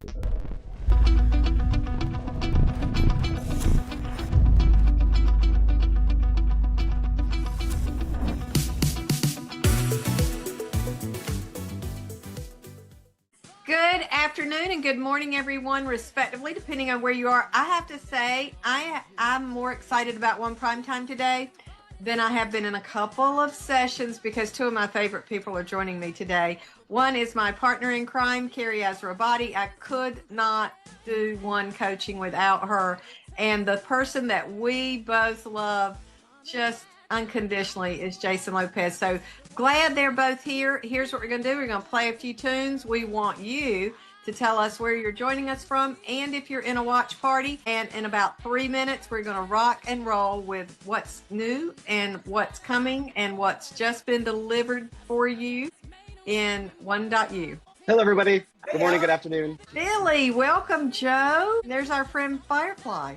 Good afternoon and good morning, everyone, respectively, depending on where you are. I have to say, I'm more excited about One Primetime today than I have been in a couple of sessions because two of my favorite people are joining me today. One is my partner in crime, Carrie Azrabadi. I could not do One coaching without her. And the person that we both love just unconditionally is Jason Lopez. So glad they're both here. Here's what we're going to do. We're going to play a few tunes. We want you to tell us where you're joining us from and if you're in a watch party. And in about 3 minutes, we're going to rock and roll with what's new and what's coming and what's just been delivered for you in One.U. Hello, everybody. Good morning, good afternoon. Billy, welcome, Joe. There's our friend Firefly.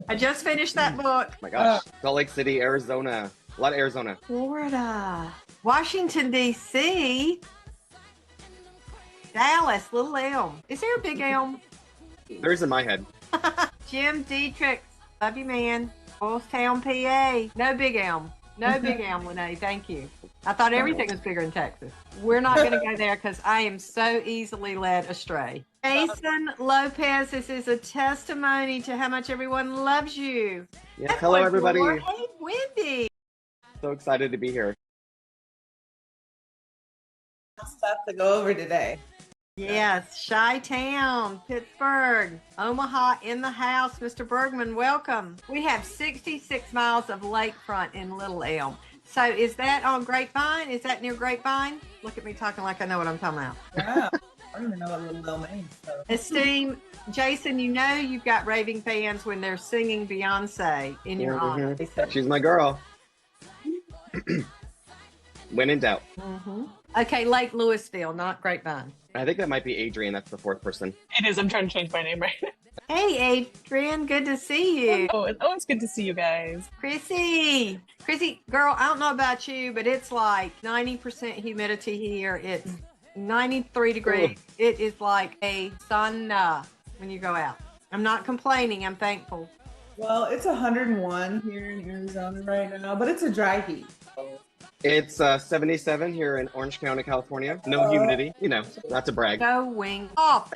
I just finished that book. Oh my gosh. Salt Lake City, Arizona. A lot of Arizona. Florida, Washington, D.C., Dallas, Little Elm. Is there a big elm? There's in my head. Jim Dietrich, love you, man. Town, PA. No big elm. No big elm, Lene. Thank you. I thought everything was bigger in Texas. We're not going to go there because I am so easily led astray. Jason Lopez, this is a testimony to how much everyone loves you. Yeah. Hello, everybody. Hey, Wendy. So excited to be here. Stuff to go over today. Yes, Chi-Town, Pittsburgh, Omaha in the house. Mr. Bergman, welcome. We have 66 miles of lakefront in Little Elm. So is that on Grapevine? Is that near Grapevine? Look at me talking like I know what I'm talking about. Wow. I don't even know what Little Elm means. So. Esteem, Jason, you know you've got raving fans when they're singing Beyonce in your honor. She's my girl. When in doubt. Okay, Lake Louisville, not Grapevine. I think that might be Adrian. That's the fourth person. It is. I'm trying to change my name right now. Hey, Adrian, good to see you. Oh, it's always good to see you guys. Chrissy, girl, I don't know about you, but it's like 90% humidity here. It's 93 degrees. Ooh. It is like a sauna when you go out. I'm not complaining. I'm thankful. Well, it's 101 here in Arizona right now, but it's a dry heat. It's 77 here in Orange County, California. No humidity. You know, not to brag. Going off.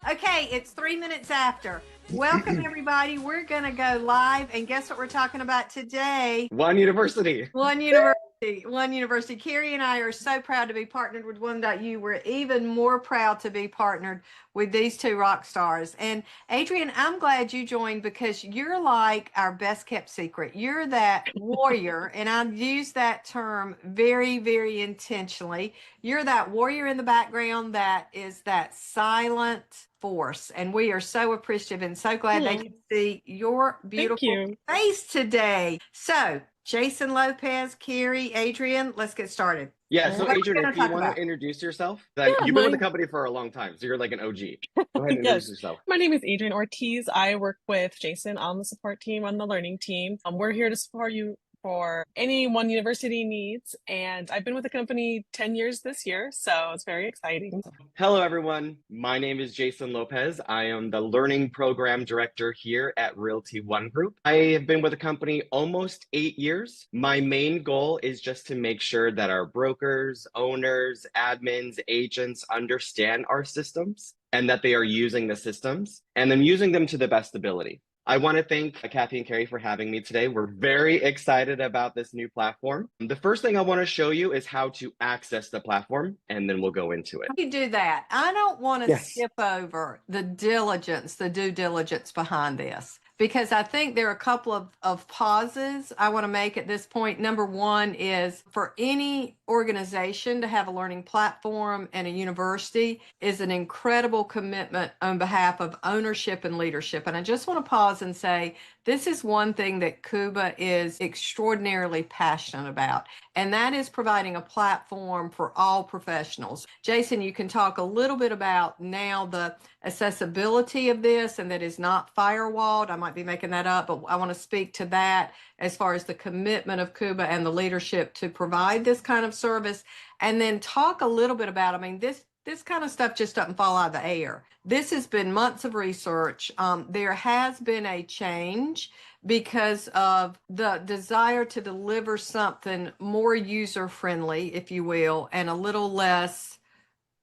Okay, it's 3 minutes after. Welcome, everybody. We're going to go live. And guess what we're talking about today? One University. One University. Carrie and I are so proud to be partnered with One.U. We're even more proud to be partnered with these two rock stars. And Adrian, I'm glad you joined because you're like our best kept secret. You're that warrior, and I use that term very, very intentionally. You're that warrior in the background that is that silent force, and we are so appreciative and so glad they can see your beautiful face today. So Jason Lopez, Carrie, Adrian, let's get started. Yeah, so Adrian, if you want to introduce yourself, you've been with the company for a long time, so you're like an OG. Go ahead and introduce yourself. My name is Adrian Ortiz. I work with Jason on the support team, on the learning team. We're here to support you for any One University needs, and I've been with the company 10 years this year, so it's very exciting. Hello, everyone. My name is Jason Lopez. I am the Learning Program Director here at Realty ONE Group. I have been with the company almost 8 years. My main goal is just to make sure that our brokers, owners, admins, agents understand our systems and that they are using the systems and then using them to the best ability. I want to thank Kathy and Carrie for having me today. We're very excited about this new platform. The first thing I want to show you is how to access the platform, and then we'll go into it. You do that. I don't want to skip over the due diligence behind this, because I think there are a couple of pauses I want to make at this point. Number one is for any organization to have a learning platform and a university is an incredible commitment on behalf of ownership and leadership. And I just want to pause and say, this is one thing that Cuba is extraordinarily passionate about, and that is providing a platform for all professionals. Jason, you can talk a little bit about now the accessibility of this, and that is not firewalled. I might might be making that up, but I want to speak to that as far as the commitment of Cuba and the leadership to provide this kind of service. And then talk a little bit about, I mean, this kind of stuff just doesn't fall out of the air. This has been months of research. There has been a change because of the desire to deliver something more user-friendly, if you will, and a little less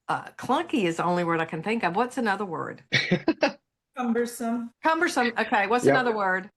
clunky is the only word I can think of. What's another word? Cumbersome. Cumbersome. Okay, what's Yep. another word?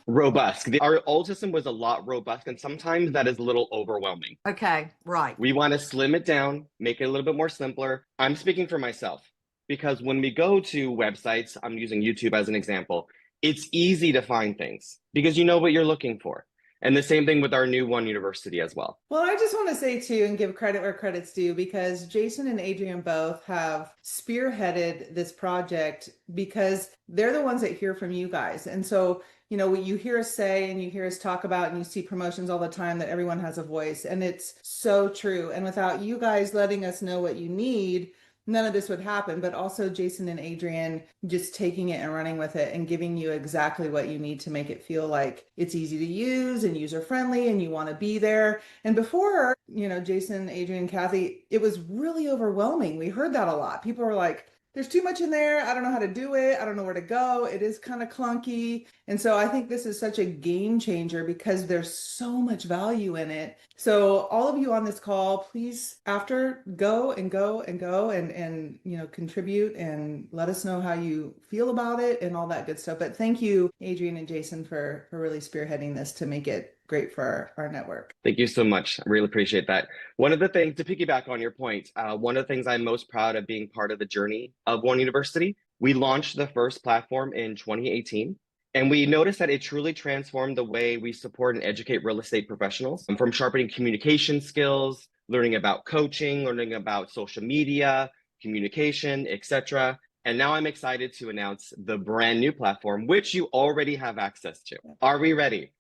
Robust. Our old system was a lot robust, and sometimes that is a little overwhelming. Okay, right. We want to slim it down, make it a little bit more simpler. I'm speaking for myself because when we go to websites, I'm using YouTube as an example, it's easy to find things because you know what you're looking for. And the same thing with our new One University as well. Well, I just want to say too, and give credit where credit's due, because Jason and Adrian both have spearheaded this project because they're the ones that hear from you guys. And so, you know, what you hear us say and you hear us talk about, and you see promotions all the time that everyone has a voice. And it's so true. And without you guys letting us know what you need, none of this would happen. But also Jason and Adrian just taking it and running with it and giving you exactly what you need to make it feel like it's easy to use and user friendly and you want to be there. And before, you know, Jason, Adrian, Kathy, it was really overwhelming. We heard that a lot. People were like, there's too much in there. I don't know how to do it. I don't know where to go. It is kind of clunky. And so I think this is such a game changer because there's so much value in it. So all of you on this call, please, after, go and you know, contribute and let us know how you feel about it and all that good stuff. But thank you, Adrian and Jason, for really spearheading this to make it great for our network. Thank you so much. I really appreciate that. One of the things, to piggyback on your point, one of the things I'm most proud of being part of the journey of One University, we launched the first platform in 2018. And we noticed that it truly transformed the way we support and educate real estate professionals, from sharpening communication skills, learning about coaching, learning about social media, communication, etc. And now I'm excited to announce the brand new platform, which you already have access to. Are we ready?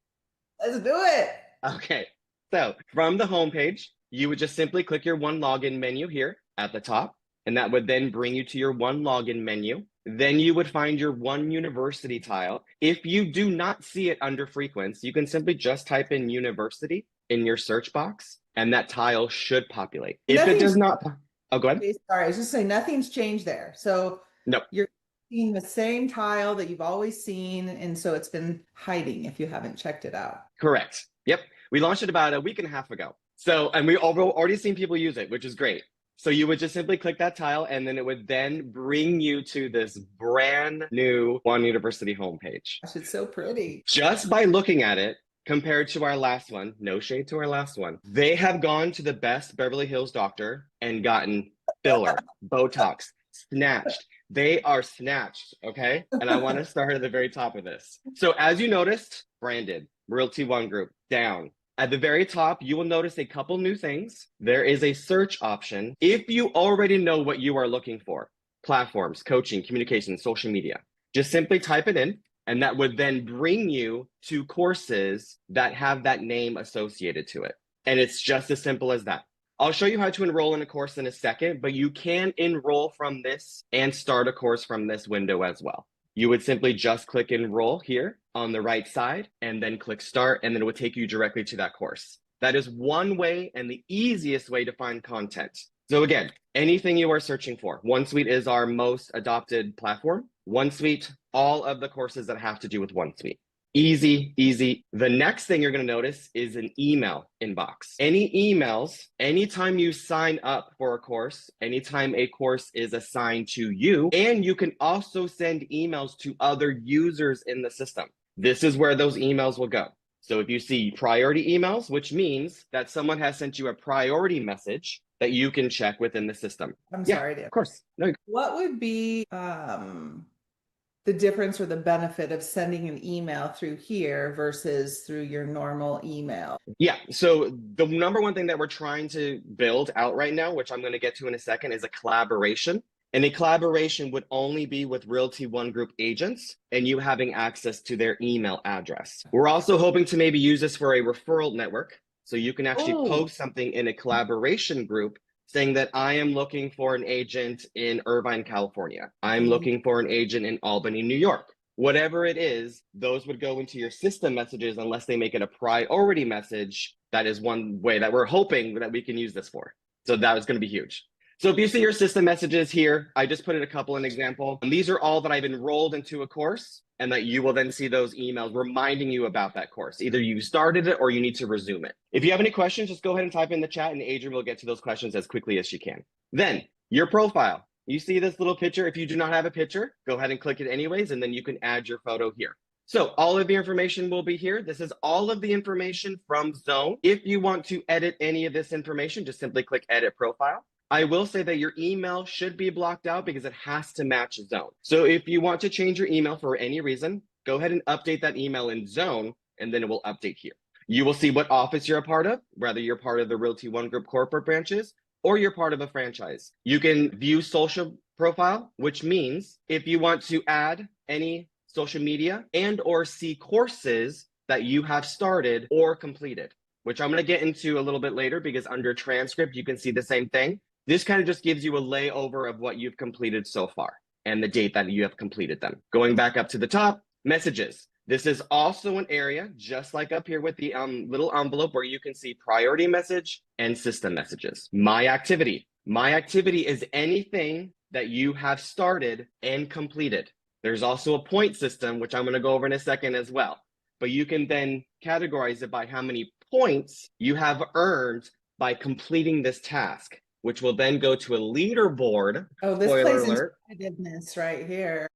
Let's do it. Okay, so from the homepage, you would just simply click your One Login menu here at the top, and that would then bring you to your One Login menu. Then you would find your One University tile. If you do not see it under frequency, you can simply just type in University in your search box, and that tile should populate. If it does not, oh, go ahead. Sorry, I was just saying nothing's changed there. So no, you're seeing the same tile that you've always seen, and so it's been hiding if you haven't checked it out. Correct. Yep. We launched it about a week and a half ago. So, and we've already seen people use it, which is great. So you would just simply click that tile, and then it would then bring you to this brand new One University homepage. Gosh, it's so pretty. Just by looking at it, compared to our last one, no shade to our last one, they have gone to the best Beverly Hills doctor and gotten filler, Botox, snatched. They are snatched, okay? And I want to start at the very top of this. So as you noticed, branded, Realty ONE Group, down. At the very top, you will notice a couple new things. There is a search option. If you already know what you are looking for, platforms, coaching, communication, social media, just simply type it in, and that would then bring you to courses that have that name associated to it. And it's just as simple as that. I'll show you how to enroll in a course in a second, but you can enroll from this and start a course from this window as well. You would simply just click enroll here on the right side and then click start, and then it would take you directly to that course. That is one way and the easiest way to find content. So again, anything you are searching for, OneSuite is our most adopted platform. OneSuite, all of the courses that have to do with OneSuite. Easy, easy. The next thing you're going to notice is an email inbox. Any emails, anytime you sign up for a course, anytime a course is assigned to you, and you can also send emails to other users in the system. This is where those emails will go. So if you see priority emails, which means that someone has sent you a priority message that you can check within the system. I'm sorry, Dan. Of course. No. What would be the difference or the benefit of sending an email through here versus through your normal email? Yeah, so the number one thing that we're trying to build out right now, which I'm going to get to in a second, is a collaboration. And a collaboration would only be with Realty ONE Group agents and you having access to their email address. We're also hoping to maybe use this for a referral network. So you can actually post something in a collaboration group saying that I am looking for an agent in Irvine, California. I'm looking for an agent in Albany, New York. whatever it is, those would go into your system messages unless they make it a priority message. That is one way that we're hoping that we can use this for. So that is going to be huge. So if you see your system messages here, I just put in a couple in example. And these are all that I've enrolled into a course, and that you will then see those emails reminding you about that course. Either you started it or you need to resume it. If you have any questions, just go ahead and type in the chat and Adrian will get to those questions as quickly as she can. Then your profile. You see this little picture. If you do not have a picture, go ahead and click it anyways, and then you can add your photo here. So all of the information will be here. This is all of the information from Zone. If you want to edit any of this information, just simply click Edit Profile. I will say that your email should be blocked out because it has to match Zone. So if you want to change your email for any reason, go ahead and update that email in Zone, and then it will update here. You will see what office you're a part of, whether you're part of the Realty ONE Group corporate branches or you're part of a franchise. You can view social profile, which means if you want to add any social media and or see courses that you have started or completed, which I'm going to get into a little bit later because under transcript, you can see the same thing. This kind of just gives you a layover of what you've completed so far and the date that you have completed them. Going back up to the top, messages. This is also an area, just like up here with the little envelope where you can see priority message and system messages. My activity. My activity is anything that you have started and completed. There's also a point system, which I'm going to go over in a second as well. But you can then categorize it by how many points you have earned by completing this task, which will then go to a leaderboard. Oh, this Spoiler plays alert. into competitiveness right here.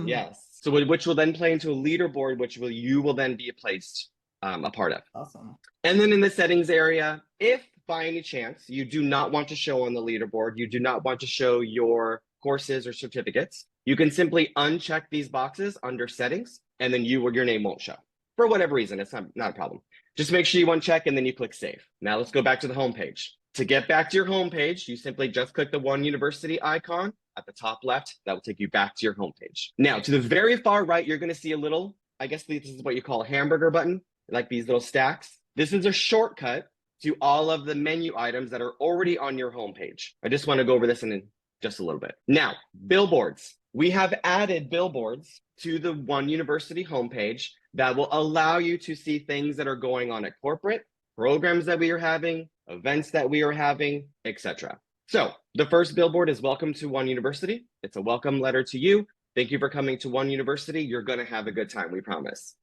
Yes. So which will then play into a leaderboard, which you will then be placed a part of. Awesome. And then in the settings area, if by any chance you do not want to show on the leaderboard, you do not want to show your courses or certificates, you can simply uncheck these boxes under settings, and then your name won't show. For whatever reason, it's not a problem. Just make sure you uncheck and then you click save. Now let's go back to the home page. To get back to your home page, you simply just click the ONE University icon at the top left. That will take you back to your home page. Now, to the very far right, you're going to see a little, I guess this is what you call a hamburger button, like these little stacks. This is a shortcut to all of the menu items that are already on your home page. I just want to go over this in just a little bit. Now, billboards. We have added billboards to the ONE University homepage that will allow you to see things that are going on at corporate, programs that we are having, events that we are having, etc. So the first billboard is welcome to ONE University. It's a welcome letter to you. Thank you for coming to ONE University. You're going to have a good time, we promise.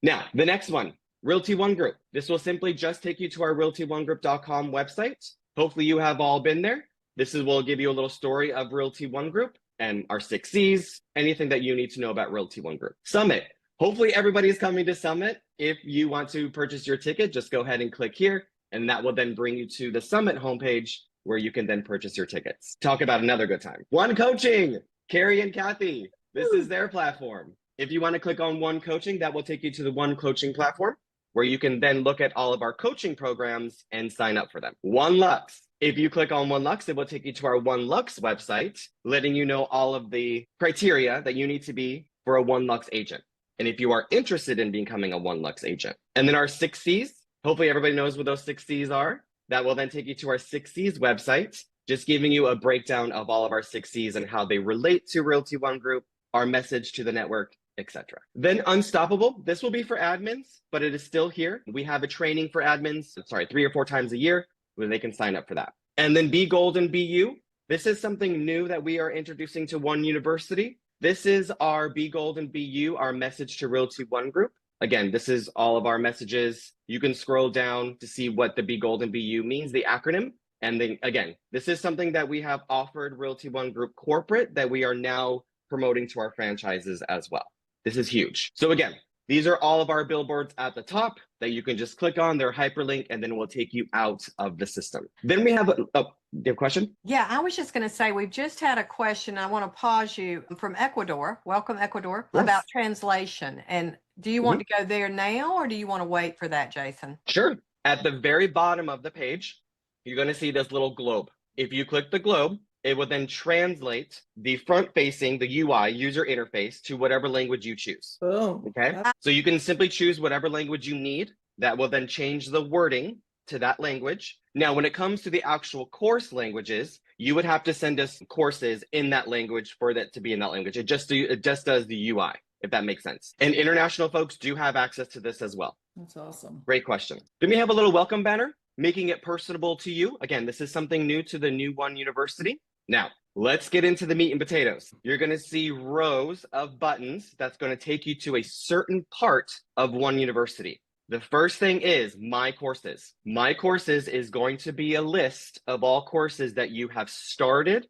Now, the next one, Realty ONE Group. This will simply just take you to our realtyonegroup.com website. Hopefully you have all been there. This will give you a little story of Realty ONE Group and our 6 Cs, anything that you need to know about Realty ONE Group. Summit. Hopefully everybody is coming to Summit. If you want to purchase your ticket, just go ahead and click here, and that will then bring you to the Summit homepage where you can then purchase your tickets. Talk about another good time. ONE Coaching, Carrie and Kathy. This is their platform. If you want to click on ONE Coaching, that will take you to the ONE Coaching platform where you can then look at all of our coaching programs and sign up for them. ONE Lux. If you click on ONE Lux, it will take you to our ONE Lux website, letting you know all of the criteria that you need to be for a ONE Lux agent. And if you are interested in becoming a ONE Lux agent. And then our 6 Cs, hopefully everybody knows what those 6 Cs are. That will then take you to our 6 Cs website, just giving you a breakdown of all of our 6 Cs and how they relate to Realty ONE Group, our message to the network, etc. Then Unstoppable, this will be for admins, but it is still here. We have a training for admins, 3 or 4 times a year where they can sign up for that. And then Be Gold and BU. This is something new that we are introducing to ONE University. This is our Be Gold and BU, our message to Realty ONE Group. Again, this is all of our messages. You can scroll down to see what the Be Gold and BU means, the acronym. And then again, this is something that we have offered Realty ONE Group corporate that we are now promoting to our franchises as well. This is huge. So again, these are all of our billboards at the top that you can just click on, their hyperlink, and then it will take you out of the system. Then we have, do you have a question? Yeah, I was just going to say, we've just had a question. I want to pause you from Ecuador. Welcome, Ecuador, Yes. About translation. And do you want to go there now, or do you want to wait for that, Jason? Sure. At the very bottom of the page, you're going to see this little globe. If you click the globe, it will then translate the front-facing, the UI, user interface, to whatever language you choose. Boom. Okay? So you can simply choose whatever language you need. That will then change the wording to that language. Now, when it comes to the actual course languages, you would have to send us courses in that language for that to be in that language. It just does the UI. if that makes sense. And international folks do have access to this as well. That's awesome. Great question. Then we have a little welcome banner, making it personable to you. Again, this is something new to the New One University. Now, let's get into the meat and potatoes. You're going to see rows of buttons that's going to take you to a certain part of One University. The first thing is My Courses. My Courses is going to be a list of all courses that you have started,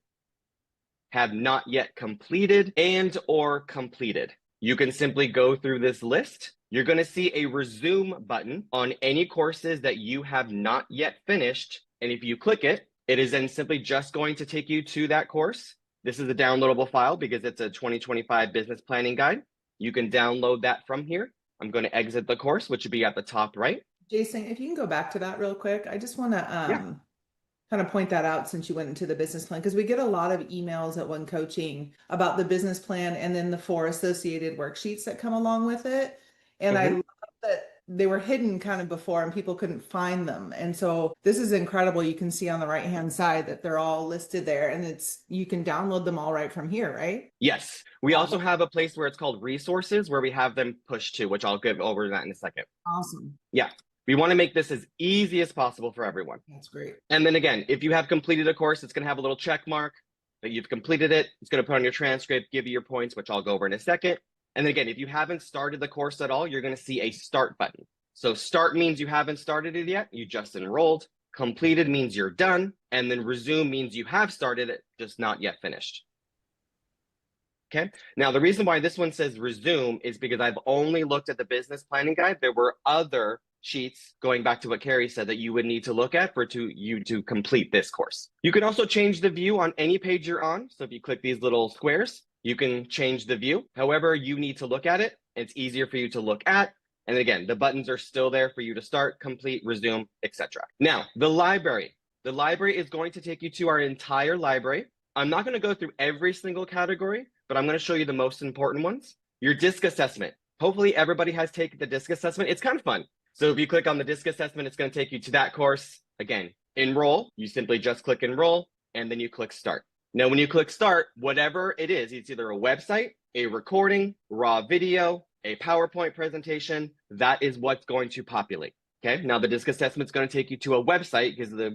have not yet completed, and or completed. You can simply go through this list. You're going to see a resume button on any courses that you have not yet finished. And if you click it, it is then simply just going to take you to that course. This is a downloadable file because it's a 2025 business planning guide. You can download that from here. I'm going to exit the course, which would be at the top right. Jason, if you can go back to that real quick, I just want to kind of point that out since you went into the business plan, because we get a lot of emails at One Coaching about the business plan and then the 4 associated worksheets that come along with it. And I love that they were hidden kind of before and people couldn't find them. And so this is incredible. You can see on the right-hand side that they're all listed there, and you can download them all right from here, right? Yes. We also have a place where it's called resources, where we have them pushed to, which I'll give over that in a second. Awesome. Yeah. We want to make this as easy as possible for everyone. That's great. And then again, if you have completed a course, it's going to have a little check mark that you've completed it. It's going to put on your transcript, give you your points, which I'll go over in a second. And then again, if you haven't started the course at all, you're going to see a start button. So start means you haven't started it yet. You just enrolled. Completed means you're done. And then resume means you have started it, just not yet finished. Okay. Now, the reason why this one says resume is because I've only looked at the business planning guide. There were other sheets, going back to what Carrie said, that you would need to look at for you to complete this course. You can also change the view on any page you're on. So if you click these little squares, you can change the view. However you need to look at it, it's easier for you to look at. And again, the buttons are still there for you to start, complete, resume, etc. Now, the library. The library is going to take you to our entire library. I'm not going to go through every single category, but I'm going to show you the most important ones. Your DISC assessment. Hopefully everybody has taken the DISC assessment. It's kind of fun. So if you click on the DISC assessment, it's going to take you to that course. Again, enroll. You simply just click enroll, and then you click start. Now, when you click start, whatever it is, it's either a website, a recording, raw video, a PowerPoint presentation, that is what's going to populate. Okay. Now the DISC assessment is going to take you to a website because the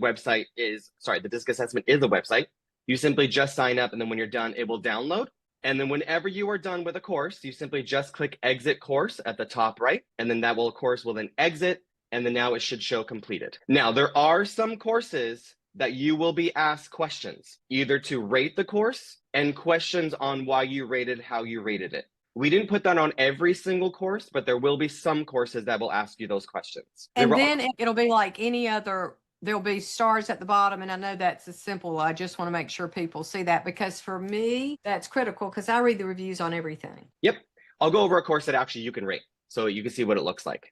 DISC assessment is a website. You simply just sign up, and then when you're done, it will download. And then whenever you are done with a course, you simply just click exit course at the top right, and then that course will then exit, and then now it should show completed. Now, there are some courses that you will be asked questions, either to rate the course and questions on why you rated how you rated it. We didn't put that on every single course, but there will be some courses that will ask you those questions. And then it'll be like any other, there'll be stars at the bottom. And I know that's a simple, I just want to make sure people see that, because for me, that's critical because I read the reviews on everything. Yep. I'll go over a course that actually you can rate so you can see what it looks like.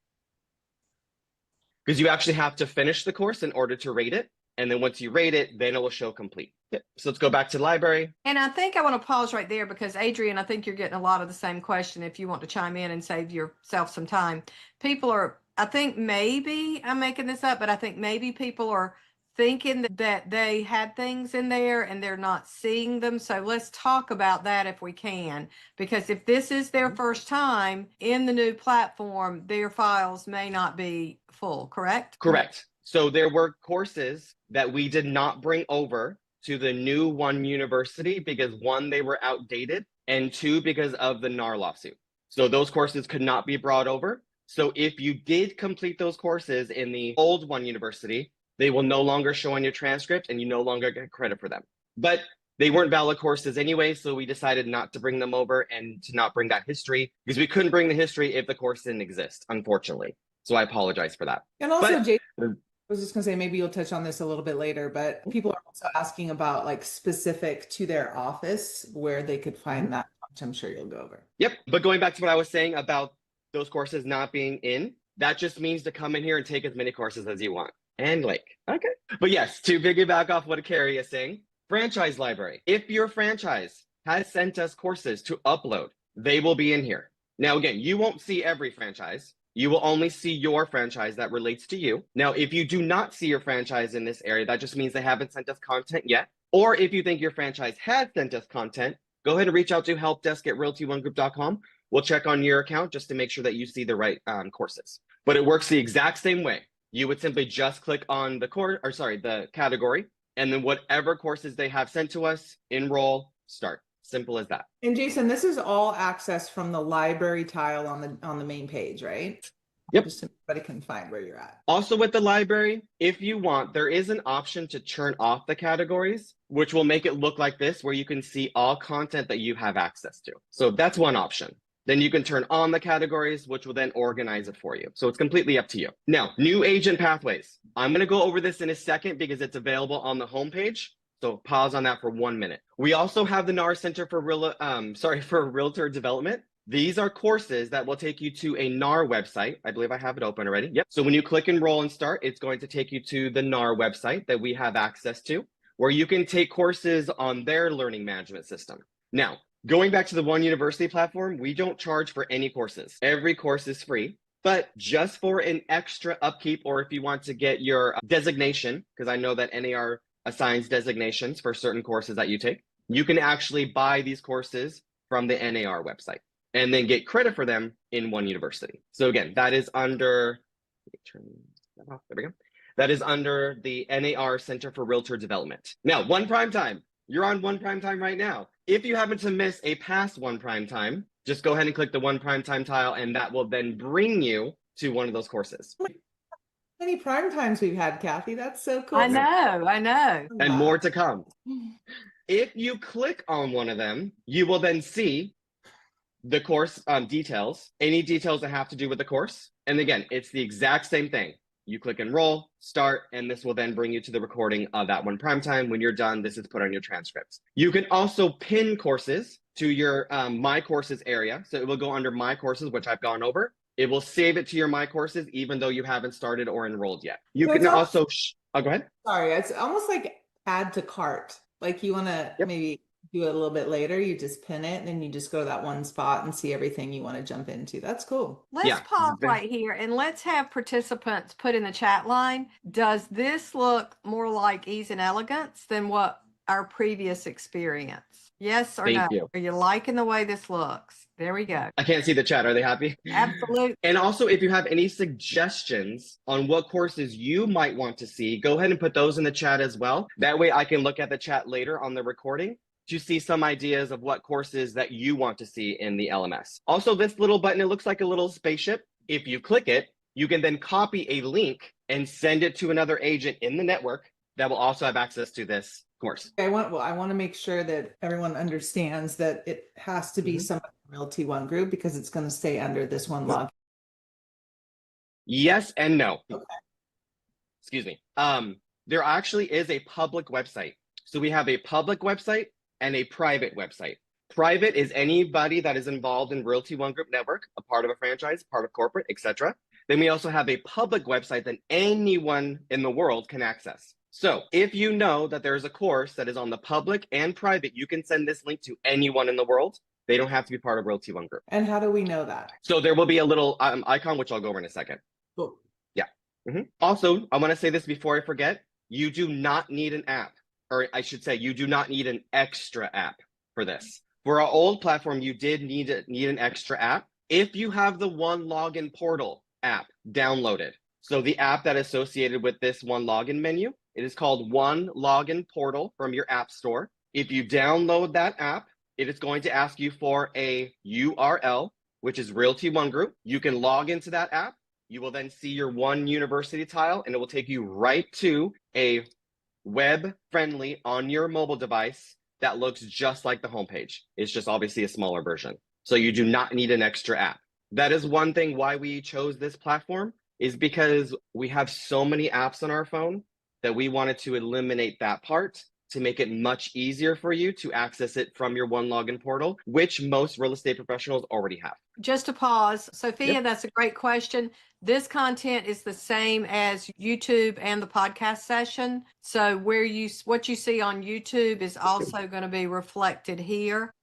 Because you actually have to finish the course in order to rate it. And then once you rate it, then it will show complete. Yep. So let's go back to the library. And I think I want to pause right there because Adrian, I think you're getting a lot of the same question. If you want to chime in and save yourself some time, I think maybe I'm making this up, but I think maybe people are thinking that they had things in there and they're not seeing them. So let's talk about that if we can, because if this is their first time in the new platform, their files may not be full, correct? Correct. So there were courses that we did not bring over to the new One University because 1, they were outdated, and 2, because of the NAR lawsuit. So those courses could not be brought over. So if you did complete those courses in the old One University, they will no longer show on your transcript and you no longer get credit for them. But they weren't valid courses anyway, so we decided not to bring them over and to not bring that history because we couldn't bring the history if the course didn't exist, unfortunately. So I apologize for that. And also, Jason, I was just going to say, maybe you'll touch on this a little bit later, but people are also asking about like specific to their office where they could find that, which I'm sure you'll go over. Yep. But going back to what I was saying about those courses not being in, that just means to come in here and take as many courses as you want. And like, okay. But yes, to piggyback off what Carrie is saying, franchise library. If your franchise has sent us courses to upload, they will be in here. Now, again, you won't see every franchise. You will only see your franchise that relates to you. Now, if you do not see your franchise in this area, that just means they haven't sent us content yet. Or if you think your franchise has sent us content, go ahead and reach out to helpdesk@realtyonegroup.com. we'll check on your account just to make sure that you see the right courses. But it works the exact same way. You would simply just click on the category, and then whatever courses they have sent to us, enroll, start. Simple as that. And Jason, this is all accessed from the library tile on the main page, right? Yep. Just so everybody can find where you're at. Also with the library, if you want, there is an option to turn off the categories, which will make it look like this, where you can see all content that you have access to. So that's one option. Then you can turn on the categories, which will then organize it for you. So it's completely up to you. Now, new agent pathways. I'm going to go over this in a second because it's available on the homepage. So pause on that for 1 minute. We also have the NAR Center for Realtor Development. These are courses that will take you to a NAR website. I believe I have it open already. Yep. So when you click enroll and start, it's going to take you to the NAR website that we have access to, where you can take courses on their learning management system. Now, going back to the One University platform, we don't charge for any courses. Every course is free, but just for an extra upkeep, or if you want to get your designation, because I know that NAR assigns designations for certain courses that you take, you can actually buy these courses from the NAR website and then get credit for them in One University. So again, that is under, there we go. That is under the NAR Center for Realtor Development. Now, One Primetime, you're on One Primetime right now. If you happen to miss a past One Primetime, just go ahead and click the One Primetime tile, and that will then bring you to one of those courses. How many prime times we've had, Kathy? That's so cool. I know. And more to come. If you click on one of them, you will then see the course details, any details that have to do with the course. And again, it's the exact same thing. You click enroll, start, and this will then bring you to the recording of that One Primetime. When you're done, this is put on your transcripts. You can also pin courses to your My Courses area. So it will go under My Courses, which I've gone over. It will save it to your My Courses, even though you haven't started or enrolled yet. You can also, go ahead. Sorry, it's almost like add to cart. Like you want to maybe do it a little bit later, you just pin it, and then you just go to that one spot and see everything you want to jump into. That's cool. Let's pause right here and let's have participants put in the chat line. Does this look more like ease and elegance than what our previous experience? Yes or no? Are you liking the way this looks? There we go. I can't see the chat. Are they happy? Absolutely. And also, if you have any suggestions on what courses you might want to see, go ahead and put those in the chat as well. That way I can look at the chat later on the recording to see some ideas of what courses that you want to see in the LMS. Also, this little button, it looks like a little spaceship. If you click it, you can then copy a link and send it to another agent in the network that will also have access to this course. I want to make sure that everyone understands that it has to be somebody from Realty ONE Group because it's going to stay under this one login. Yes and no. Okay. Excuse me. There actually is a public website. So we have a public website and a private website. Private is anybody that is involved in Realty ONE Group network, a part of a franchise, part of corporate, etc. Then we also have a public website that anyone in the world can access. So if you know that there's a course that is on the public and private, you can send this link to anyone in the world. They don't have to be part of Realty ONE Group. And how do we know that? So there will be a little icon, which I'll go over in a second. Cool. Yeah. Also, I want to say this before I forget. You do not need an app, or I should say, you do not need an extra app for this. For our old platform, you did need an extra app. If you have the One Login Portal app downloaded, so the app that is associated with this One Login menu, it is called One Login Portal from your app store. If you download that app, it is going to ask you for a URL, which is Realty ONE Group. You can log into that app. You will then see your One University tile, and it will take you right to a web-friendly on your mobile device that looks just like the homepage. It's just obviously a smaller version. So you do not need an extra app. That is one thing why we chose this platform, is because we have so many apps on our phone that we wanted to eliminate that part to make it much easier for you to access it from your One Login Portal, which most real estate professionals already have. Just to pause, Sophia, that's a great question. This content is the same as YouTube and the podcast session. So what you see on YouTube is also going to be reflected here.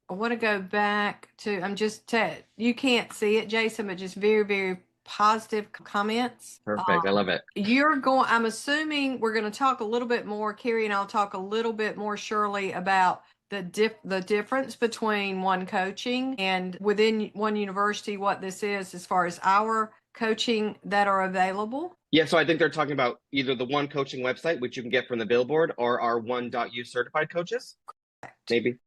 I want to go back to, you can't see it, Jason, but just very, very positive comments. Perfect. I love it. I'm assuming we're going to talk a little bit more, Carrie and I'll talk a little bit more, Shirley, about the difference between One Coaching and within One University, what this is as far as our coaching that are available? Yeah, so I think they're talking about either the One Coaching website, which you can get from the billboard, or our One.U certified coaches. Maybe.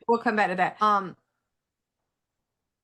We'll come back to that.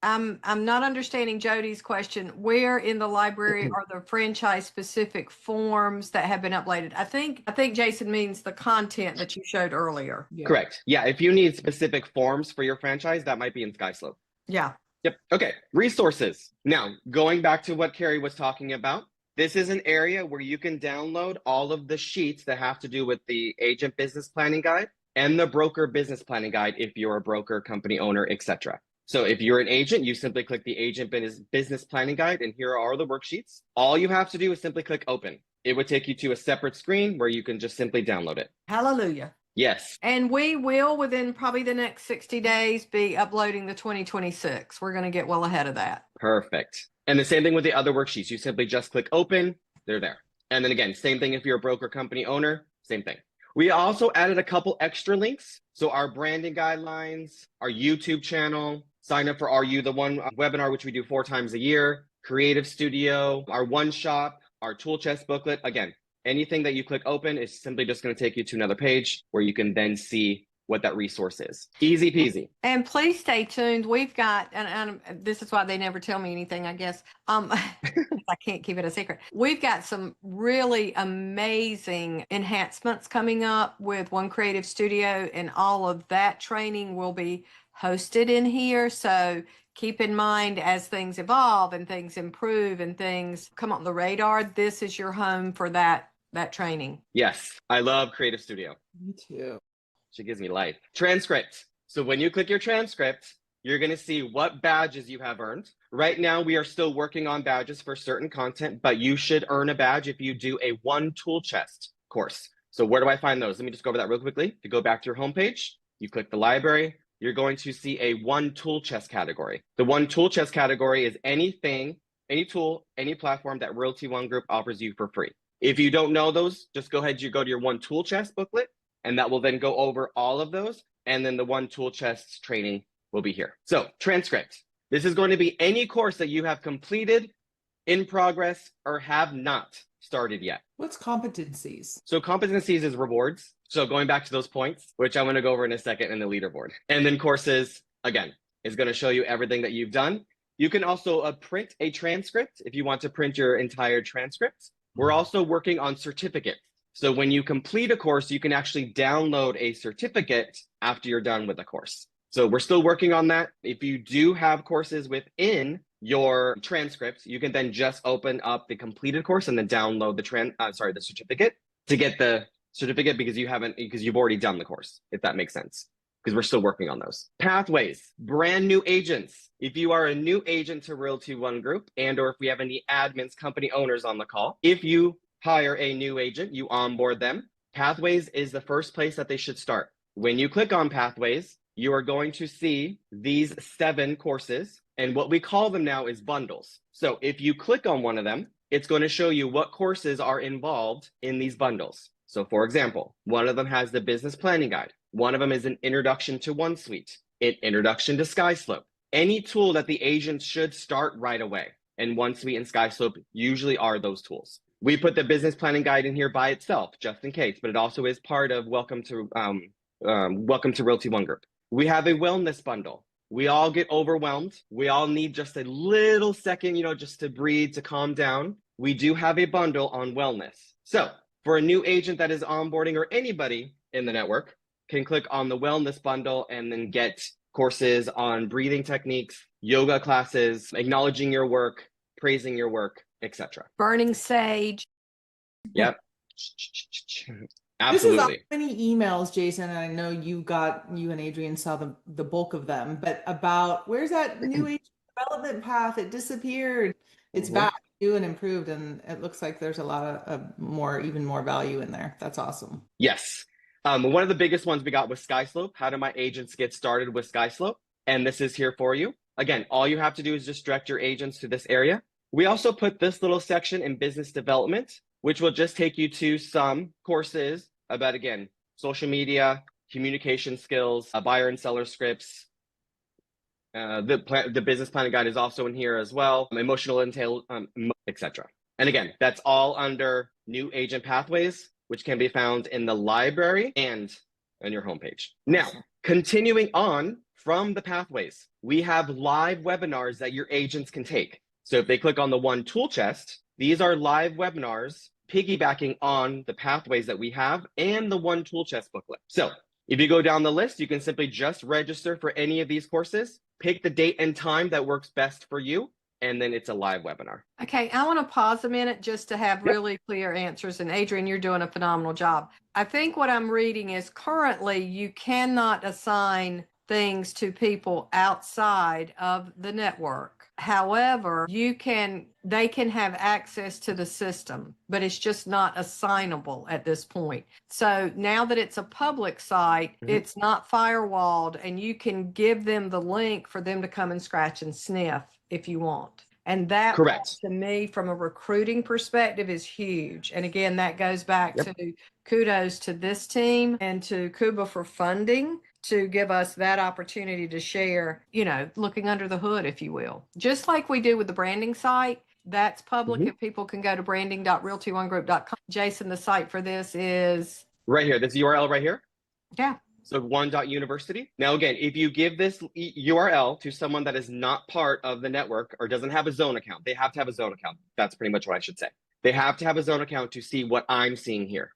I'm not understanding Jody's question. Where in the library are the franchise specific forms that have been uploaded? I think Jason means the content that you showed earlier. Yeah. Correct. Yeah, if you need specific forms for your franchise, that might be in SkySlope. Yeah. Yep. Okay. Resources. Now, going back to what Carrie was talking about, this is an area where you can download all of the sheets that have to do with the agent business planning guide and the broker business planning guide if you're a broker, company owner, etc. So if you're an agent, you simply click the agent business planning guide, and here are the worksheets. All you have to do is simply click open. It would take you to a separate screen where you can just simply download it. Hallelujah. Yes. And we will, within probably the next 60 days, be uploading the 2026. We're going to get well ahead of that. Perfect. And the same thing with the other worksheets. You simply just click open, they're there. And then again, same thing if you're a broker, company owner, same thing. We also added a couple extra links. So our branding guidelines, our YouTube channel, sign up for Are You the One webinar, which we do 4 times a year, Creative Studio, our One Shop, our tool chest booklet. Again, anything that you click open is simply just going to take you to another page where you can then see what that resource is. Easy peasy. And please stay tuned. We've got, and this is why they never tell me anything, I guess. I can't keep it a secret. We've got some really amazing enhancements coming up with One Creative Studio, and all of that training will be hosted in here. So keep in mind, as things evolve and things improve and things come on the radar, this is your home for that training. Yes, I love Creative Studio. Me too. She gives me life. Transcript. So when you click your transcript, you're going to see what badges you have earned. Right now, we are still working on badges for certain content, but you should earn a badge if you do a One Tool Chest course. So where do I find those? Let me just go over that real quickly. If you go back to your homepage, you click the library, you're going to see a One Tool Chest category. The One Tool Chest category is anything, any tool, any platform that Realty ONE Group offers you for free. If you don't know those, just go ahead, you go to your One Tool Chest booklet, and that will then go over all of those. And then the One Tool Chest training will be here. So transcript. This is going to be any course that you have completed, in progress, or have not started yet. What's competencies? So competencies is rewards. So going back to those points, which I'm going to go over in a second in the leaderboard. And then courses, again, is going to show you everything that you've done. You can also print a transcript if you want to print your entire transcript. We're also working on certificates. So when you complete a course, you can actually download a certificate after you're done with the course. So we're still working on that. If you do have courses within your transcript, you can then just open up the completed course and then download the certificate to get the certificate because you've already done the course, if that makes sense, because we're still working on those. Pathways, brand new agents. If you are a new agent to Realty ONE Group, and or if we have any admins, company owners on the call, if you hire a new agent, you onboard them. Pathways is the first place that they should start. When you click on Pathways, you are going to see these 7 courses, and what we call them now is bundles. So if you click on one of them, it's going to show you what courses are involved in these bundles. So for example, one of them has the business planning guide. One of them is an introduction to OneSuite, an introduction to SkySlope. Any tool that the agent should start right away. And OneSuite and SkySlope usually are those tools. We put the business planning guide in here by itself, just in case, but it also is part of Welcome to Realty ONE Group. We have a wellness bundle. We all get overwhelmed. We all need just a little second, just to breathe, to calm down. We do have a bundle on wellness. So for a new agent that is onboarding, or anybody in the network can click on the wellness bundle and then get courses on breathing techniques, yoga classes, acknowledging your work, praising your work, etc. Burning sage. Yep. This is Absolutely. many emails, Jason, and I know you and Adrian saw the bulk of them, but about where's that new agent development path? It disappeared. It's back, new and improved, and it looks like there's a lot of even more value in there. That's awesome. Yes. One of the biggest ones we got was SkySlope. How do my agents get started with SkySlope? And this is here for you. Again, all you have to do is just direct your agents to this area. We also put this little section in business development, which will just take you to some courses about, again, social media, communication skills, buyer and seller scripts. The business planning guide is also in here as well. Emotional entail, etc. And again, that's all under new agent pathways, which can be found in the library and on your homepage. Now, continuing on from the pathways, we have live webinars that your agents can take. So if they click on the one tool chest, these are live webinars piggybacking on the pathways that we have and the one tool chest booklet. So if you go down the list, you can simply just register for any of these courses, pick the date and time that works best for you, and then it's a live webinar. Okay, I want to pause a minute just to have really clear answers. And Adrian, you're doing a phenomenal job. I think what I'm reading is currently you cannot assign things to people outside of the network. However, they can have access to the system, but it's just not assignable at this point. So now that it's a public site, it's not firewalled, and you can give them the link for them to come and scratch and sniff if you want. And that, correct, to me, from a recruiting perspective, is huge. And again, that goes back to kudos to this team and to Kuba for funding to give us that opportunity to share, looking under the hood, if you will. Just like we do with the branding site, that's public. If people can go to branding.realtyonegroup.com. Jason, the site for this is? Right here, this URL right here. Yeah. So one.university. Now, again, if you give this URL to someone that is not part of the network or doesn't have a zone account, they have to have a zone account. That's pretty much what I should say. They have to have a zone account to see what I'm seeing here.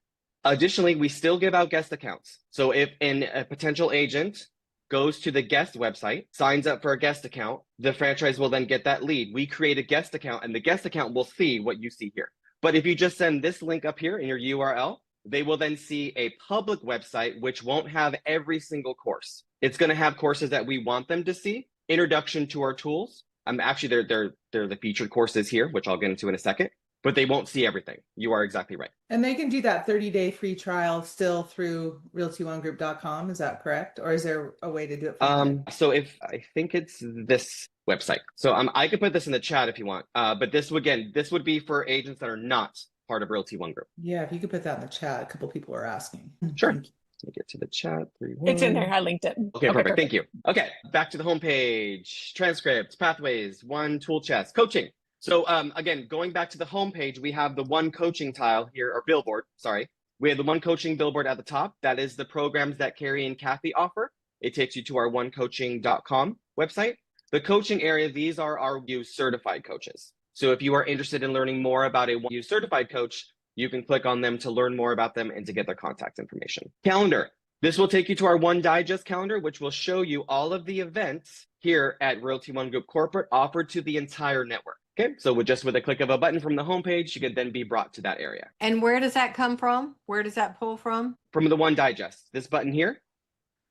Additionally, we still give out guest accounts. So if a potential agent goes to the guest website, signs up for a guest account, the franchise will then get that lead. We create a guest account, and the guest account will see what you see here. But if you just send this link up here in your URL, they will then see a public website, which won't have every single course. It's going to have courses that we want them to see. Introduction to our tools. Actually, they're the featured courses here, which I'll get into in a second. But they won't see everything. You are exactly right. And they can do that 30-day free trial still through realtyonegroup.com. Is that correct? Or is there a way to do it? So I think it's this website. So I could put this in the chat if you want. But this would be for agents that are not part of Realty ONE Group. Yeah, if you could put that in the chat. A couple people are asking. Sure. Let me get to the chat. It's in there. I linked it. Okay, perfect. Thank you. Okay, back to the homepage. Transcripts, pathways, one tool chest, coaching. So again, going back to the homepage, we have the one coaching tile here, or billboard, sorry. We have the one coaching billboard at the top. That is the programs that Carrie and Kathy offer. It takes you to our onecoaching.com website. The coaching area, these are our ONE certified coaches. So if you are interested in learning more about a ONE certified coach, you can click on them to learn more about them and to get their contact information. Calendar. This will take you to our One Digest calendar, which will show you all of the events here at Realty ONE Group Corporate offered to the entire network. Okay, so with a click of a button from the homepage, you could then be brought to that area. And where does that come from? Where does that pull from? From the One Digest, this button here,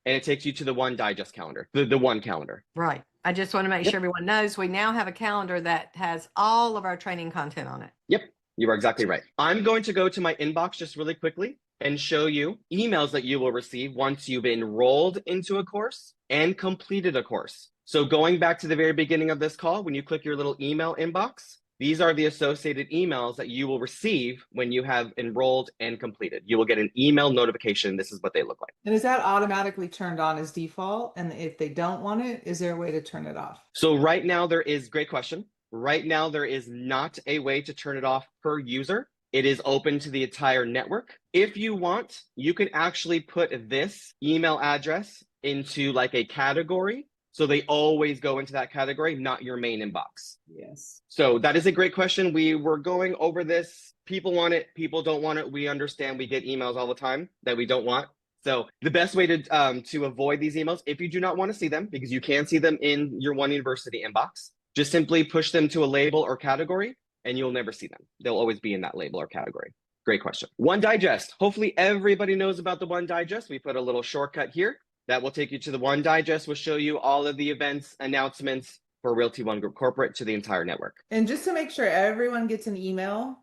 and it takes you to the One Digest calendar, the one calendar. Right. I just want to make sure everyone knows we now have a calendar that has all of our training content on it. Yep, you are exactly right. I'm going to go to my inbox just really quickly and show you emails that you will receive once you've enrolled into a course and completed a course. So going back to the very beginning of this call, when you click your little email inbox, these are the associated emails that you will receive when you have enrolled and completed. You will get an email notification. This is what they look like. And is that automatically turned on as default? And if they don't want it, is there a way to turn it off? So right now great question. Right now, there is not a way to turn it off per user. It is open to the entire network. If you want, you can actually put this email address into like a category. So they always go into that category, not your main inbox. Yes. So that is a great question. We were going over this. People want it. People don't want it. We understand. We get emails all the time that we don't want. So the best way to avoid these emails, if you do not want to see them, because you can see them in your One University inbox, just simply push them to a label or category and you'll never see them. They'll always be in that label or category. Great question. One Digest. Hopefully everybody knows about the One Digest. We put a little shortcut here. That will take you to the One Digest, will show you all of the events, announcements for Realty ONE Group Corporate to the entire network. And just to make sure everyone gets an email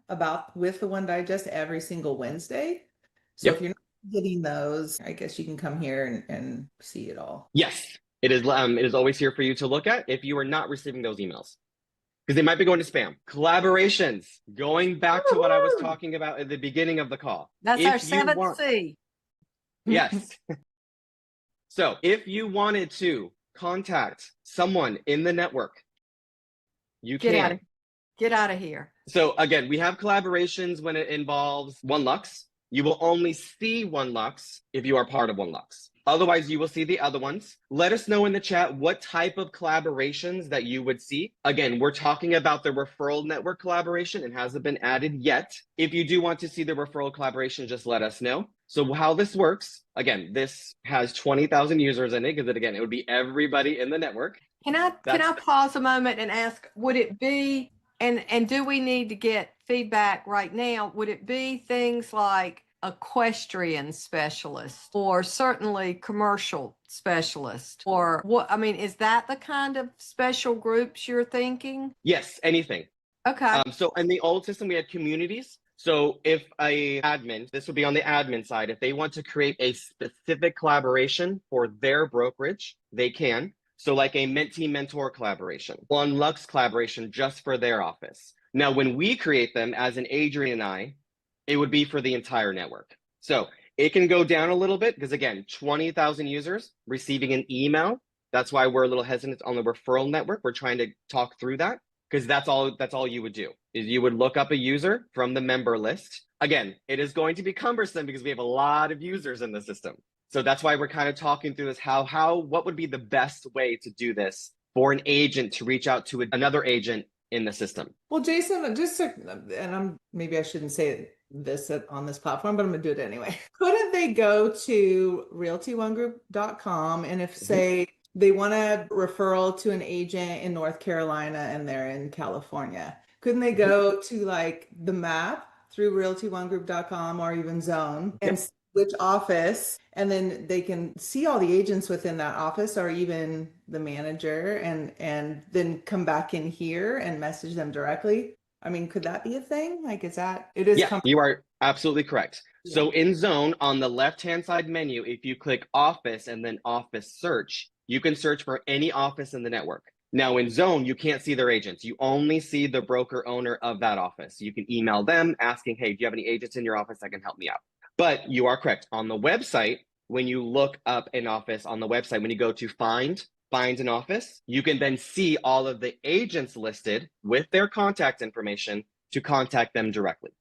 with the One Digest every single Wednesday. So if you're not getting those, I guess you can come here and see it all. Yes, it is always here for you to look at if you are not receiving those emails, because they might be going to spam. Collaborations, going back to what I was talking about at the beginning of the call. That's our 7th C. Yes. So if you wanted to contact someone in the network, you can. Get out of here. So again, we have collaborations when it involves One Lux. You will only see One Lux if you are part of One Lux. Otherwise, you will see the other ones. Let us know in the chat what type of collaborations that you would see. Again, we're talking about the referral network collaboration. It hasn't been added yet. If you do want to see the referral collaboration, just let us know. So how this works, again, this has 20,000 users in it, because again, it would be everybody in the network. Can I pause a moment and ask, would it be, and do we need to get feedback right now? Would it be things like equestrian specialist or certainly commercial specialist, or what? I mean, is that the kind of special groups you're thinking? Yes, anything. Okay. So in the old system, we had communities. So if a admin, this would be on the admin side, if they want to create a specific collaboration for their brokerage, they can. So like a mentee mentor collaboration, One Lux collaboration just for their office. Now, when we create them as an Adrian and I, it would be for the entire network. So it can go down a little bit because again, 20,000 users receiving an email. That's why we're a little hesitant on the referral network. We're trying to talk through that because that's all you would do is you would look up a user from the member list. Again, it is going to be cumbersome because we have a lot of users in the system. So that's why we're kind of talking through this, what would be the best way to do this for an agent to reach out to another agent in the system. Well, Jason, maybe I shouldn't say this on this platform, but I'm gonna do it anyway. Couldn't they go to realtyonegroup.com and if say they want a referral to an agent in North Carolina and they're in California, couldn't they go to like the map through realtyonegroup.com or even Zone and which office, and then they can see all the agents within that office or even the manager and then come back in here and message them directly? I mean, could that be a thing? Like, it is? Yeah, you are absolutely correct. Yeah. So in Zone, on the left-hand side menu, if you click Office and then Office Search, you can search for any office in the network. Now in Zone, you can't see their agents. You only see the broker owner of that office. You can email them asking, hey, do you have any agents in your office that can help me out? But you are correct. On the website, when you look up an office on the website, when you go to find an office, you can then see all of the agents listed with their contact information to contact them directly.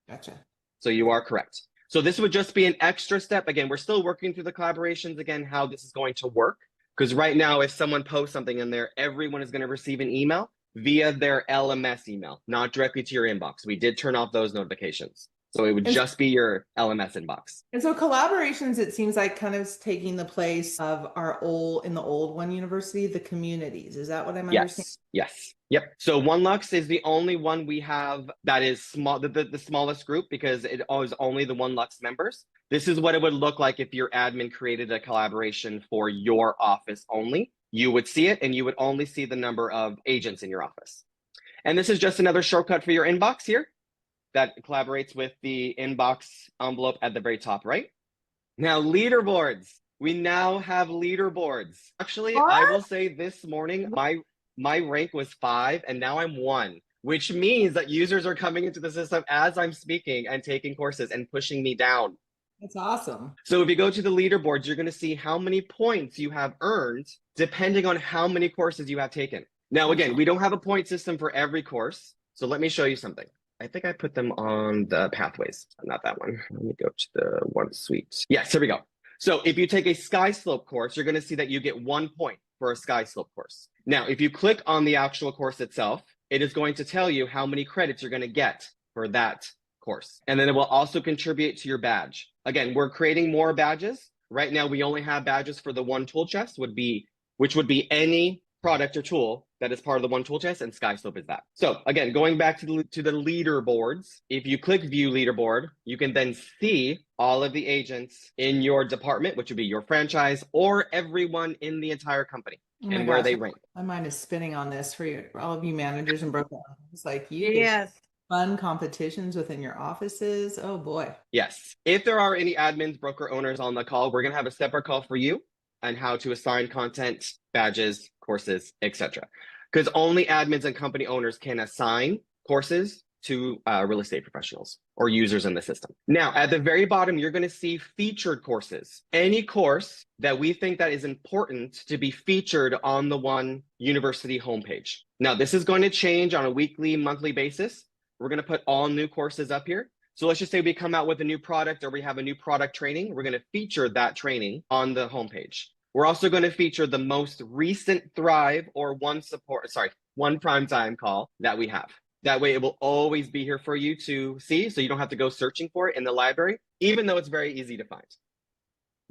Gotcha. So you are correct. So this would just be an extra step. Again, we're still working through the collaborations, again, how this is going to work. Because right now, if someone posts something in there, everyone is going to receive an email via their LMS email, not directly to your inbox. We did turn off those notifications. So it would just be your LMS inbox. And so collaborations, it seems like kind of taking the place of in the old One University, the communities. Is that what I'm understanding? Yes. Yep. So One Lux is the only one we have that is small, the smallest group, because it is only the One Lux members. This is what it would look like if your admin created a collaboration for your office only. You would see it and you would only see the number of agents in your office. And this is just another shortcut for your inbox here that collaborates with the inbox envelope at the very top right. Now, leaderboards. We now have leaderboards. Actually, what? I will say this morning, my rank was 5 and now I'm 1, which means that users are coming into the system as I'm speaking and taking courses and pushing me down. That's awesome. So if you go to the leaderboards, you're going to see how many points you have earned depending on how many courses you have taken. Now, again, we don't have a point system for every course. So let me show you something. I think I put them on the pathways, not that one. Let me go to the one suite. Yes, here we go. So if you take a sky slope course, you're going to see that you get 1 point for a sky slope course. Now, if you click on the actual course itself, it is going to tell you how many credits you're going to get for that course. And then it will also contribute to your badge. Again, we're creating more badges. Right now, we only have badges for the one tool chest, which would be any product or tool that is part of the one tool chest, and Skyslope is that. So again, going back to the leaderboards, if you click view leaderboard, you can then see all of the agents in your department, which would be your franchise or everyone in the entire company and where they rank. My mind is spinning on this for all of you managers and brokers. It's like yes. Fun competitions within your offices. Oh boy. Yes. If there are any admins, broker owners on the call, we're going to have a separate call for you and how to assign content, badges, courses, etc. Because only admins and company owners can assign courses to real estate professionals or users in the system. Now, at the very bottom, you're going to see featured courses. Any course that we think that is important to be featured on the One University homepage. Now, this is going to change on a weekly, monthly basis. We're going to put all new courses up here. So let's just say we come out with a new product or we have a new product training. We're going to feature that training on the homepage. We're also going to feature the most recent Thrive or One Primetime call that we have. That way it will always be here for you to see, so you don't have to go searching for it in the library, even though it's very easy to find.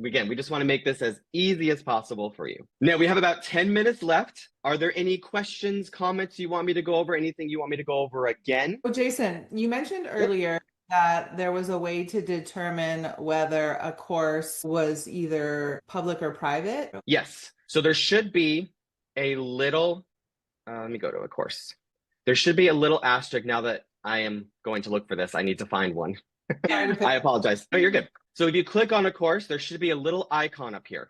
Again, we just want to make this as easy as possible for you. Now, we have about 10 minutes left. Are there any questions, comments you want me to go over? Anything you want me to go over again? Well, Jason, you mentioned earlier that there was a way to determine whether a course was either public or private. Yes. So there should be a little, let me go to a course. There should be a little asterisk. Now that I am going to look for this, I need to find one. I apologize. No, you're good. So if you click on a course, there should be a little icon up here.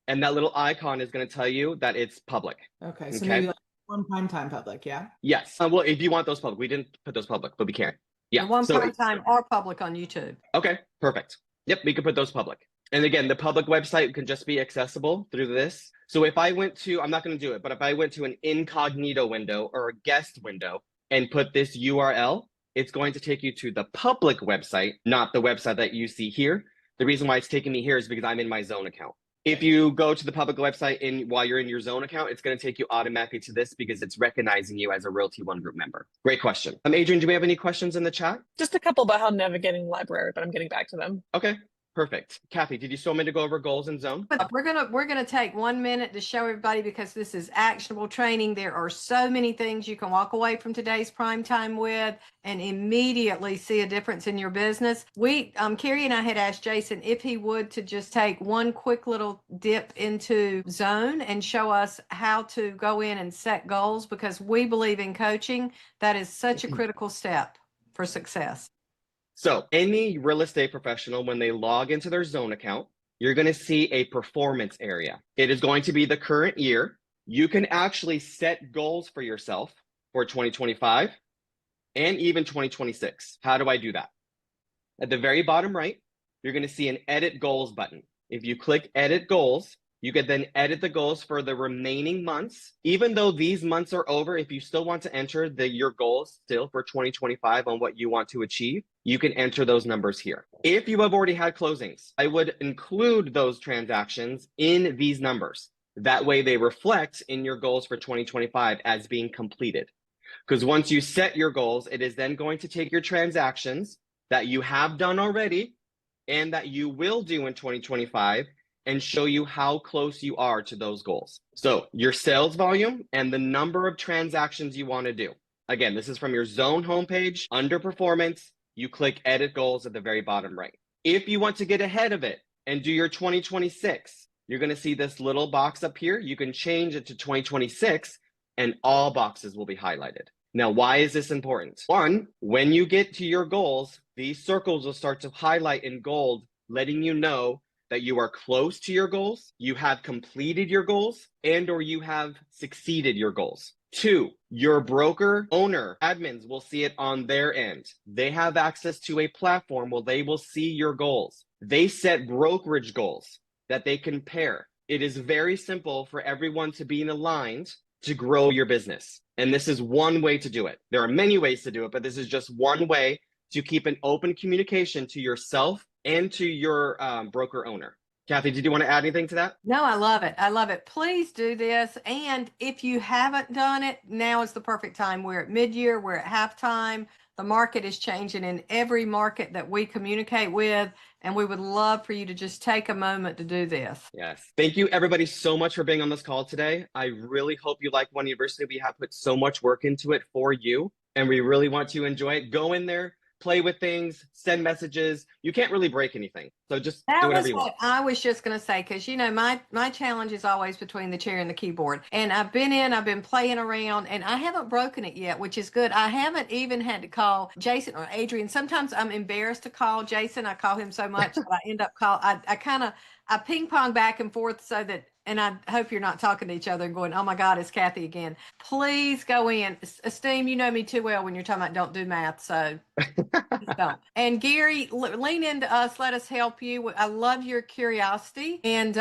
And that little icon is going to tell you that it's public. Okay. So maybe like One Primetime public, yeah? Yes. Well, if you want those public, we didn't put those public, but we can. Yeah. And One Primetime or public on YouTube. Okay, perfect. Yep, we could put those public. And again, the public website can just be accessible through this. So if I went to, I'm not going to do it, but if I went to an incognito window or a guest window and put this URL, it's going to take you to the public website, not the website that you see here. The reason why it's taking me here is because I'm in my Zone account. If you go to the public website while you're in your Zone account, it's going to take you automatically to this because it's recognizing you as a Realty ONE Group member. Great question. Adrian, do we have any questions in the chat? Just a couple about how navigating the library, but I'm getting back to them. Okay. Perfect. Kathy, did you still want me to go over goals and Zone? But we're gonna take 1 minute to show everybody, because this is actionable training. There are so many things you can walk away from today's prime time with and immediately see a difference in your business. Carrie and I had asked Jason if he would to just take one quick little dip into Zone and show us how to go in and set goals, because we believe in coaching. That is such a critical step for success. So any real estate professional, when they log into their Zone account, you're going to see a performance area. It is going to be the current year. You can actually set goals for yourself for 2025 and even 2026. How do I do that? At the very bottom right, you're going to see an Edit Goals button. If you click Edit Goals, you can then edit the goals for the remaining months. Even though these months are over, if you still want to enter your goals still for 2025 on what you want to achieve, you can enter those numbers here. If you have already had closings, I would include those transactions in these numbers. That way they reflect in your goals for 2025 as being completed. Because once you set your goals, it is then going to take your transactions that you have done already and that you will do in 2025 and show you how close you are to those goals. So your sales volume and the number of transactions you want to do. Again, this is from your Zone homepage. Under performance, you click Edit Goals at the very bottom right. If you want to get ahead of it and do your 2026, you're going to see this little box up here. You can change it to 2026 and all boxes will be highlighted. Now, why is this important? One, when you get to your goals, these circles will start to highlight in gold, letting you know that you are close to your goals, you have completed your goals, and or you have succeeded your goals. Two, your broker owner admins will see it on their end. They have access to a platform where they will see your goals. They set brokerage goals that they compare. It is very simple for everyone to be aligned to grow your business. And this is one way to do it. There are many ways to do it, but this is just one way to keep an open communication to yourself and to your broker owner. Kathy, did you want to add anything to that? No, I love it. I love it. Please do this. And if you haven't done it, now is the perfect time. We're at mid-year, we're at halftime. The market is changing in every market that we communicate with, and we would love for you to just take a moment to do this. Yes. Thank you, everybody, so much for being on this call today. I really hope you like One University. We have put so much work into it for you, and we really want you to enjoy it. Go in there, play with things, send messages. You can't really break anything. So just do whatever you want. I was just going to say, because, you know, my challenge is always between the chair and the keyboard. And I've been playing around, and I haven't broken it yet, which is good. I haven't even had to call Jason or Adrian. Sometimes I'm embarrassed to call Jason. I call him so much that I end up I I ping pong back and forth so that, and I hope you're not talking to each other and going, oh my God, it's Kathy again. Please go in. Esteem, you know me too well when you're talking about don't do math. So don't. And Gary, lean into us. Let us help you. I love your curiosity and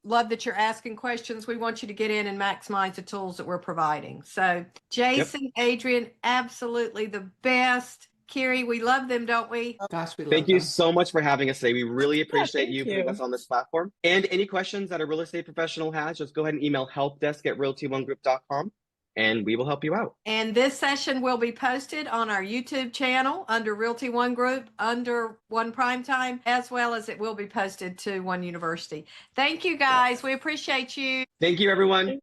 love that you're asking questions. We want you to get in and maximize the tools that we're providing. So Jason, Adrian, absolutely the best. Carrie, we love them, don't we? Oh, gosh, we love Thank you them. so much for having us today. We really appreciate thank you putting us on this platform. And any questions that a real estate professional has, just go ahead and email helpdesk@realty1group.com and we will help you out. And this session will be posted on our YouTube channel under Realty One Group, under One Primetime, as well as it will be posted to One University. Thank you, guys. We appreciate you. Thank you, everyone.